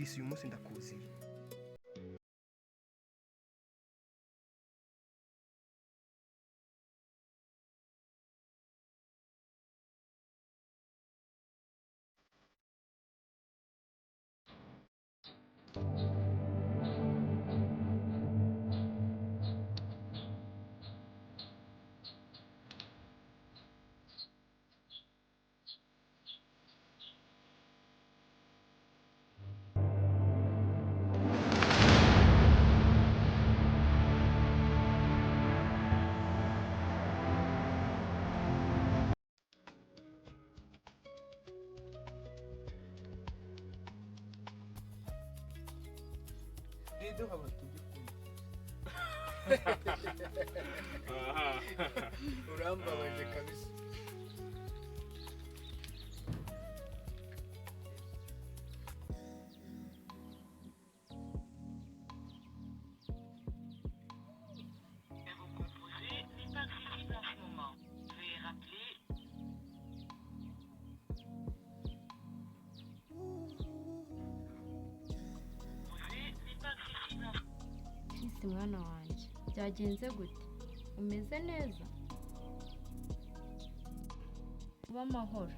numvise uyu munsi ndakuziye. urambabaje kabisa. Mwana wanjye byagenze gute? Umeze neza? Uba amahoro.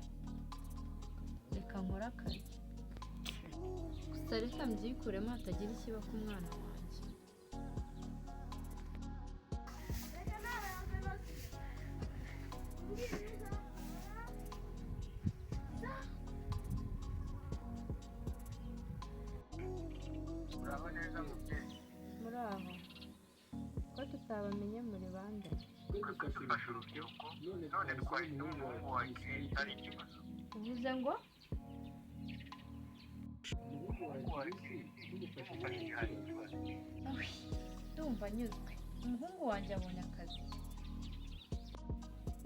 Reka nkore akazi gusa reka mbyikuremo hatagira ikiba ku mwana wanjye. Uraho neza mubyeyi? Muraho. Ko tutabamenye muri bande? Dufashe urubyiruko none twari n'umuhungu wanjye ari ikibazo. Uvuze ngo Umuhungu wanjye tumufashije hari ikibazo. ndumva nyuzwe. Umuhungu wanjye abonye akazi,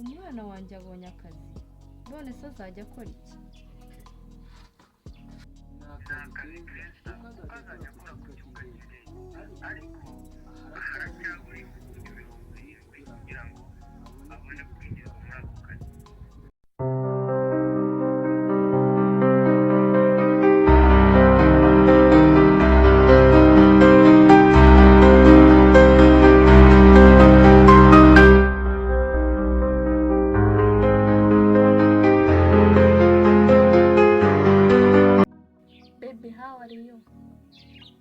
umwana wanjye abonye akazi, none se azajya akora iki? Ni akazi keza kuko azajya akora ku kibuga cy'indege, ariko haracyabura ibihumbi 70 kugira ngo abone kwinjira muri ako kazi.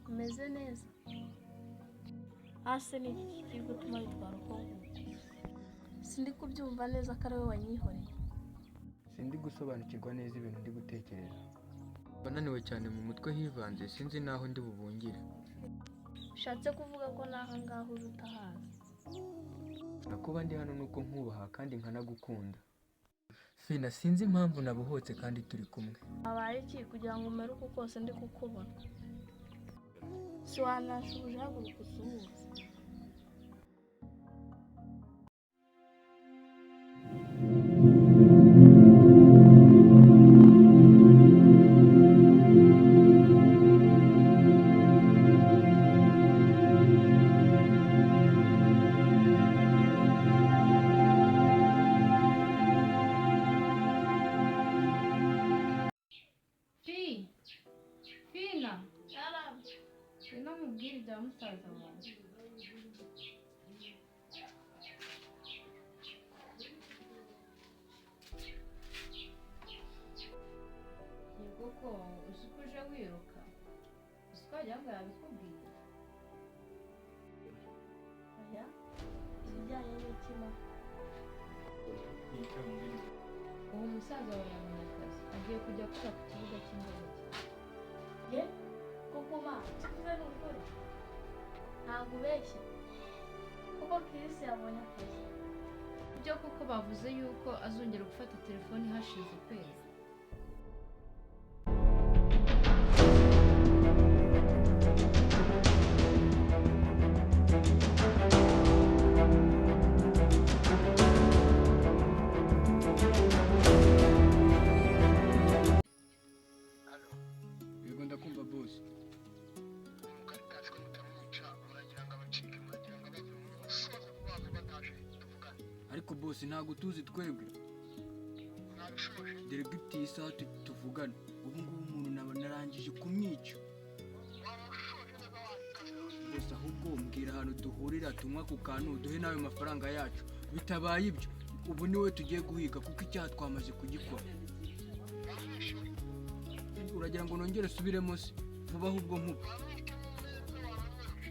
Umeze neza? Ase ni iki kiri gutuma witwara uko nguko? Sindi kubyumva neza ko ari wowe wanyihoreye. Sindi gusobanukirwa neza ibintu ndi gutekereza. Bananiwe cyane mu mutwe hivanze, sinzi naho ndi bubungire. Ushatse kuvuga ko naha ngaho utahazi? Nakuba ndi hano nuko nkubaha kandi nkanagukunda. Fina, sinzi impamvu nabuhotse kandi turi kumwe. Abaye iki kugira ngo umere uko kose ndi kukubona? Si wanashubuje haguruka usuhuze. Fina, ino mubwire ibya musaza wawe. Yego ko uzi ko uje wiruka? Uzi ko wagira ngo yabikubwiye? Oya, ibijyanye n'ikima. Uwo musaza wawe yabonye akazi, agiye kujya akora ku kibuga cy'indege. Ye? Koko ma, tuvuge ni ukuri? Ntabwo ubeshya? Kuko Chris yabonye akazi. Ibyo kuko bavuze yuko azongera gufata telefoni hashize ukwezi. Yego ndakumva boss. Ariko boss ntago tuzi twebwe. Diregiti isaha tuvugana. Ubu ngubu umuntu naba narangije kumwica. ahantu duhurira tunywa ku kantu duhe n'ayo mafaranga yacu, bitabaye ibyo ubu niwe tugiye guhiga kuko icyaha twamaze kugikora. Uragira ngo nongere subiremo se vuba ahubwo nkuko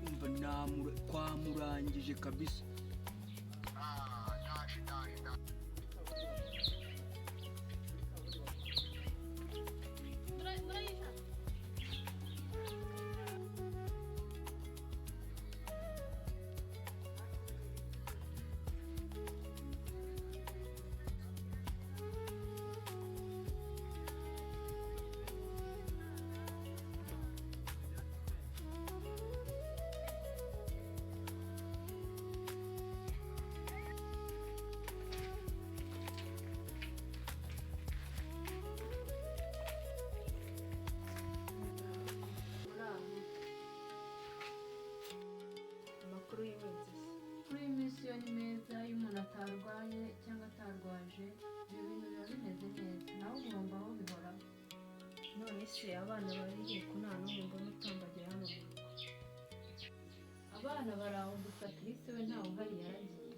umva twamurangije kabisa. Kuri iyi minsi yo ni meza, iyo umuntu atarwaye cyangwa atarwaje ibyo bintu biba bimeze neza, nawe ugomba aho bihoraho. none se abana bariye ko nta n'umwe mbona utambagira hano mu rugo. Abana bari aho gusa Chris we ntawe uhari yaragiye.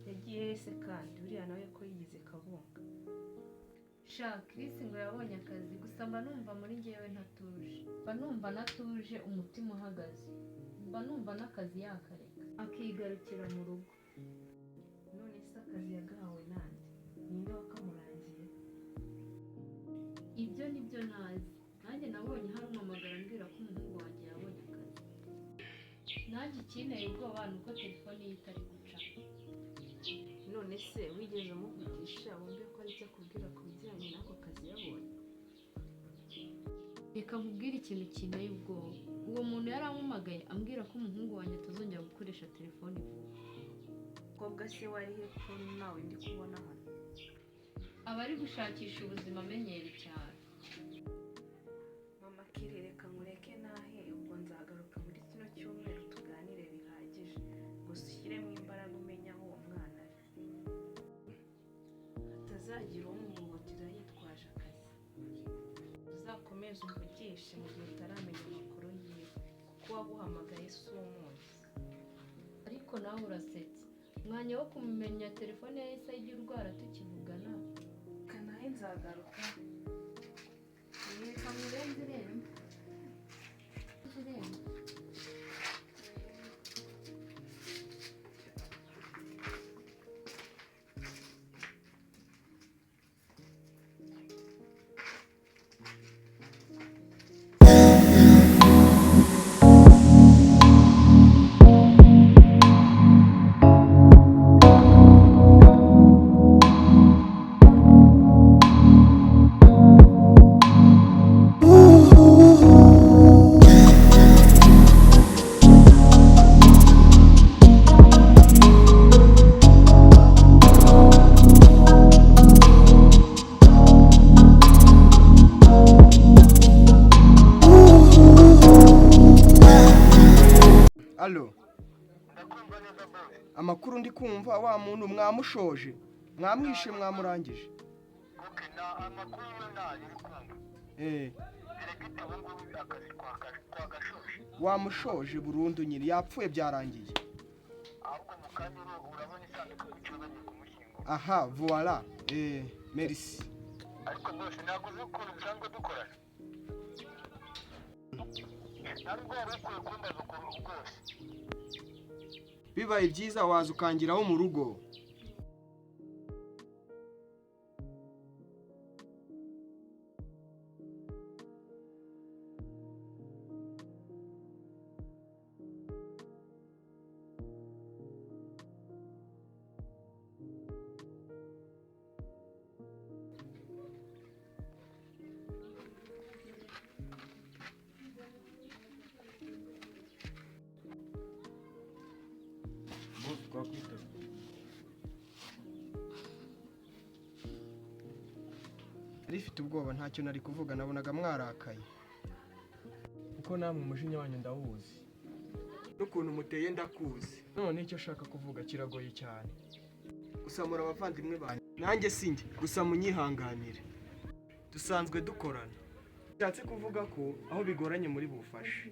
Yagiye se kandi buriya nawe ko yigize kabunga. Sha Chris ngo yabonye akazi gusa mba numva muri njyewe ntatuje, mba numva natuje umutima uhagaze, mba numva n'akazi yakareka akigarukira mu rugo. None se akazi yagahawe nande? Ninde wakamurangiye? Ibyo nibyo ntazi, nanjye nabonye hari umamagara ambwira ko umuhungu wanjye yabonye akazi. Nanjye ikinteye ubwoba ni uko telefone ye itari guca. None se wigeze umuvugisha wumve ko ari icyo akubwira ku bijyanye n'ako kazi yabonye? Reka nkubwire ikintu kinteye ubwoba. Uwo muntu yarampamagaye ambwira ko umuhungu wanjye atazongera gukoresha telefone vuba. Kobwa se wari he ko nawe ndi kubona hano? Aba ari gushakisha ubuzima amenyere cyane. Mama Kiri reka nkureke nahe, ubwo nzagaruka muri kino cyumweru tuganire bihagije, gusa ushyiremo imbaraga umenya aho uwo mwana ari, hatazagira umuhohotera yitwaje akazi. Uzakomeze umuvugishe mu gihe utaramenya amakuru yiwe, kuko waguhamagaye si umuzi. Ariko nawe urasetse, umwanya wo kumenya telefone yahise ayigira urwara tukivugana. Kanahe nzagaruka. Reka murenze irembo. Allo, amakuru ndi kumva wa muntu mwamushoje, mwamwishe mwamurangije. Okay, na amakuru yo nayo uri kumva. Direkite ubu ngubu akazi kwa gashoje. Wamushoje burundu nyine yapfuye byarangiye. Ahubwo mu kanya urabona isanduku y'ikibazo kumushyingo. Aha, voilà. Merci. Ariko bose ntabwo uzi ukuntu dusanzwe dukorana. Ntabwo wari ukwiye kumbaza ukuntu rwose. Bibaye byiza waza ukangiraho mu rugo. Rifite ubwoba ntacyo nari kuvuga, nabonaga mwarakaye. Kuko namwe umujinya wanyu ndawuzi. N'ukuntu muteye ndakuzi. None icyo ashaka kuvuga kiragoye cyane. Gusamura abavandimwe banyu. Nanjye sinjye, gusa munyihanganire. Dusanzwe dukorana. Nshatse kuvuga ko aho bigoranye muri bufashe.